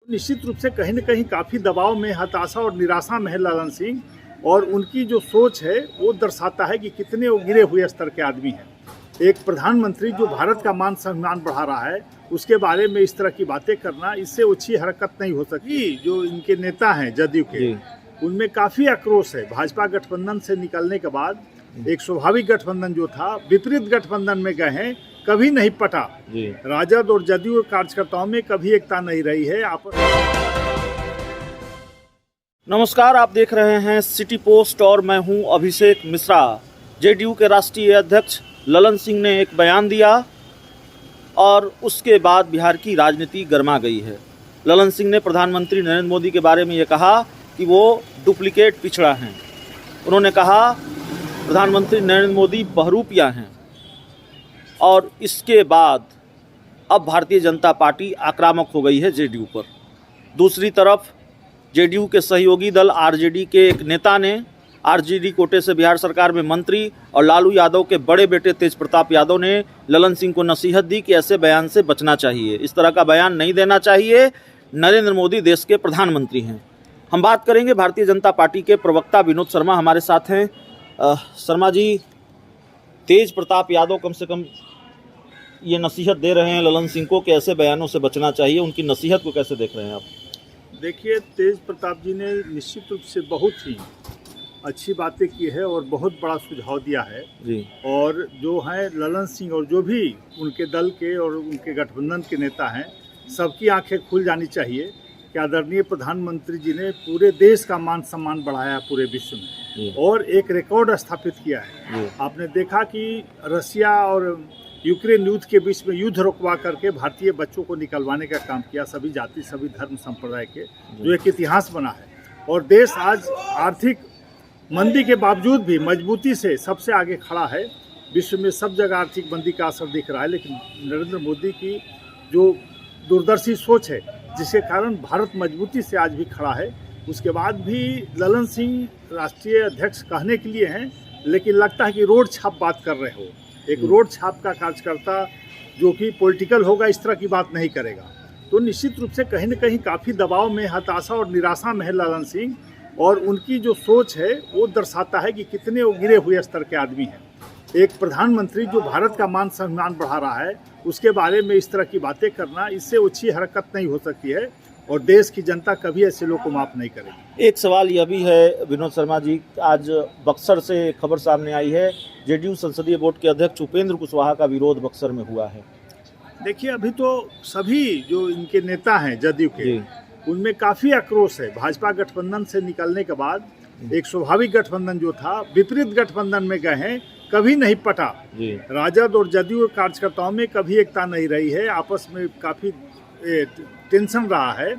निश्चित रूप से कहीं न कहीं काफ़ी दबाव में, हताशा और निराशा में है ललन सिंह, और उनकी जो सोच है वो दर्शाता है कि कितने वो गिरे हुए स्तर के आदमी हैं। एक प्रधानमंत्री जो भारत का मान सम्मान बढ़ा रहा है, उसके बारे में इस तरह की बातें करना, इससे अच्छी हरकत नहीं हो सकती। जो इनके नेता हैं जदयू के, उनमें काफ़ी आक्रोश है। भाजपा गठबंधन से निकलने के बाद एक स्वाभाविक गठबंधन जो था, विपरीत गठबंधन में गए हैं, कभी नहीं पटा। राजद और जदयू कार्यकर्ताओं में कभी एकता नहीं रही है आपस। नमस्कार, आप देख रहे हैं सिटी पोस्ट और मैं हूं अभिषेक मिश्रा। जेडीयू के राष्ट्रीय अध्यक्ष ललन सिंह ने एक बयान दिया और उसके बाद बिहार की राजनीति गर्मा गई है। ललन सिंह ने प्रधानमंत्री नरेंद्र मोदी के बारे में ये कहा कि वो डुप्लीकेट पिछड़ा हैं। उन्होंने कहा प्रधानमंत्री नरेंद्र मोदी बहरूपिया हैं। और इसके बाद अब भारतीय जनता पार्टी आक्रामक हो गई है जेडीयू पर। दूसरी तरफ जेडीयू के सहयोगी दल आरजेडी के एक नेता ने आरजेडी कोटे से बिहार सरकार में मंत्री और लालू यादव के बड़े बेटे तेज प्रताप यादव ने ललन सिंह को नसीहत दी कि ऐसे बयान से बचना चाहिए, इस तरह का बयान नहीं देना चाहिए। नरेंद्र मोदी देश के प्रधानमंत्री हैं। हम बात करेंगे भारतीय जनता पार्टी के प्रवक्ता विनोद शर्मा हमारे साथ हैं। शर्मा जी, तेज प्रताप यादव कम से कम ये नसीहत दे रहे हैं ललन सिंह को कि ऐसे बयानों से बचना चाहिए, उनकी नसीहत को कैसे देख रहे हैं आप? देखिए, तेज प्रताप जी ने निश्चित रूप से बहुत ही अच्छी बातें की है और बहुत बड़ा सुझाव दिया है जी। और जो हैं ललन सिंह और जो भी उनके दल के और उनके गठबंधन के नेता हैं, सबकी आंखें खुल जानी चाहिए कि आदरणीय प्रधानमंत्री जी ने पूरे देश का मान सम्मान बढ़ाया पूरे विश्व में और एक रिकॉर्ड स्थापित किया है। आपने देखा कि रसिया और यूक्रेन युद्ध के बीच में युद्ध रुकवा करके भारतीय बच्चों को निकलवाने का काम किया, सभी जाति सभी धर्म संप्रदाय के, जो एक इतिहास बना है। और देश आज आर्थिक मंदी के बावजूद भी मजबूती से सबसे आगे खड़ा है। विश्व में सब जगह आर्थिक मंदी का असर दिख रहा है, लेकिन नरेंद्र मोदी की जो दूरदर्शी सोच है, जिसके कारण भारत मजबूती से आज भी खड़ा है। उसके बाद भी ललन सिंह राष्ट्रीय अध्यक्ष कहने के लिए हैं, लेकिन लगता है कि रोड छाप बात कर रहे हो। एक रोड छाप का कार्यकर्ता जो कि पॉलिटिकल होगा, इस तरह की बात नहीं करेगा। तो निश्चित रूप से कहीं न कहीं काफ़ी दबाव में, हताशा और निराशा में है ललन सिंह, और उनकी जो सोच है वो दर्शाता है कि कितने वो गिरे हुए स्तर के आदमी हैं। एक प्रधानमंत्री जो भारत का मान सम्मान बढ़ा रहा है, उसके बारे में इस तरह की बातें करना, इससे अच्छी हरकत नहीं हो सकती है और देश की जनता कभी ऐसे लोग को माफ़ नहीं करेगी। एक सवाल यह भी है विनोद शर्मा जी, आज बक्सर से खबर सामने आई है, जेडीयू संसदीय बोर्ड के अध्यक्ष उपेंद्र कुशवाहा का विरोध बक्सर में हुआ है। देखिए, अभी तो सभी जो इनके नेता हैं जदयू के, उनमें काफ़ी आक्रोश है। भाजपा गठबंधन से निकलने के बाद एक स्वाभाविक गठबंधन जो था, विपरीत गठबंधन में गए हैं, कभी नहीं पटा। राजद और जदयू कार्यकर्ताओं में कभी एकता नहीं रही है, आपस में काफ़ी टेंशन रहा है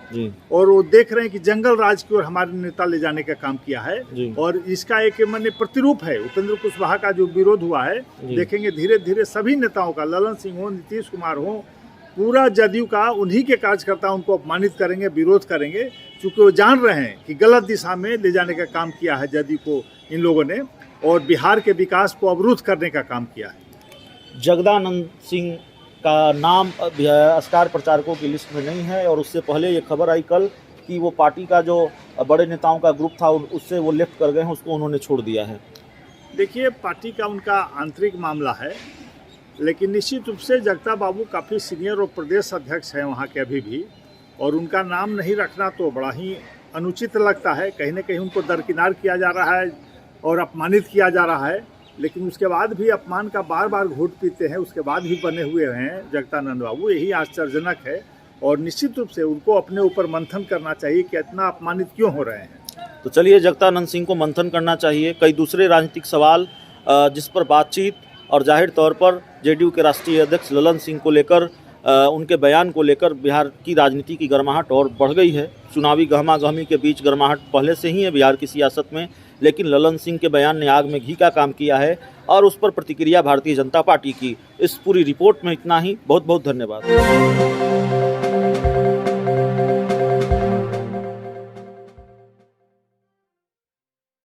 और वो देख रहे हैं कि जंगल राज की ओर हमारे नेता ले जाने का काम किया है। और इसका एक माने प्रतिरूप है उपेंद्र कुशवाहा का जो विरोध हुआ है। देखेंगे धीरे धीरे सभी नेताओं का, ललन सिंह हो, नीतीश कुमार हो, पूरा जदयू का, उन्हीं के कार्यकर्ता उनको अपमानित करेंगे, विरोध करेंगे, क्योंकि वो जान रहे हैं कि गलत दिशा में ले जाने का काम किया है जदयू को इन लोगों ने, और बिहार के विकास को अवरुद्ध करने का काम किया है। जगदानंद सिंह का नाम स्टार प्रचारकों की लिस्ट में नहीं है और उससे पहले ये खबर आई कल कि वो पार्टी का जो बड़े नेताओं का ग्रुप था उससे वो लेफ्ट कर गए हैं, उसको उन्होंने छोड़ दिया है। देखिए, पार्टी का उनका आंतरिक मामला है, लेकिन निश्चित रूप से जगता बाबू काफ़ी सीनियर और प्रदेश अध्यक्ष हैं वहाँ के अभी भी, और उनका नाम नहीं रखना तो बड़ा ही अनुचित लगता है। कहीं न कहीं उनको दरकिनार किया जा रहा है और अपमानित किया जा रहा है, लेकिन उसके बाद भी अपमान का बार बार घूंट पीते हैं, उसके बाद भी बने हुए हैं जगदानंद बाबू। यही आश्चर्यजनक है और निश्चित रूप से उनको अपने ऊपर मंथन करना चाहिए कि इतना अपमानित क्यों हो रहे हैं। तो चलिए, जगदानंद सिंह को मंथन करना चाहिए। कई दूसरे राजनीतिक सवाल जिस पर बातचीत और जाहिर तौर पर जेडीयू के राष्ट्रीय अध्यक्ष ललन सिंह को लेकर, उनके बयान को लेकर बिहार की राजनीति की गर्माहट और बढ़ गई है। चुनावी गहमा-गहमी के बीच गर्माहट पहले से ही है बिहार की सियासत में, लेकिन ललन सिंह के बयान ने आग में घी का काम किया है और उस पर प्रतिक्रिया भारतीय जनता पार्टी की। इस पूरी रिपोर्ट में इतना ही। बहुत बहुत धन्यवाद।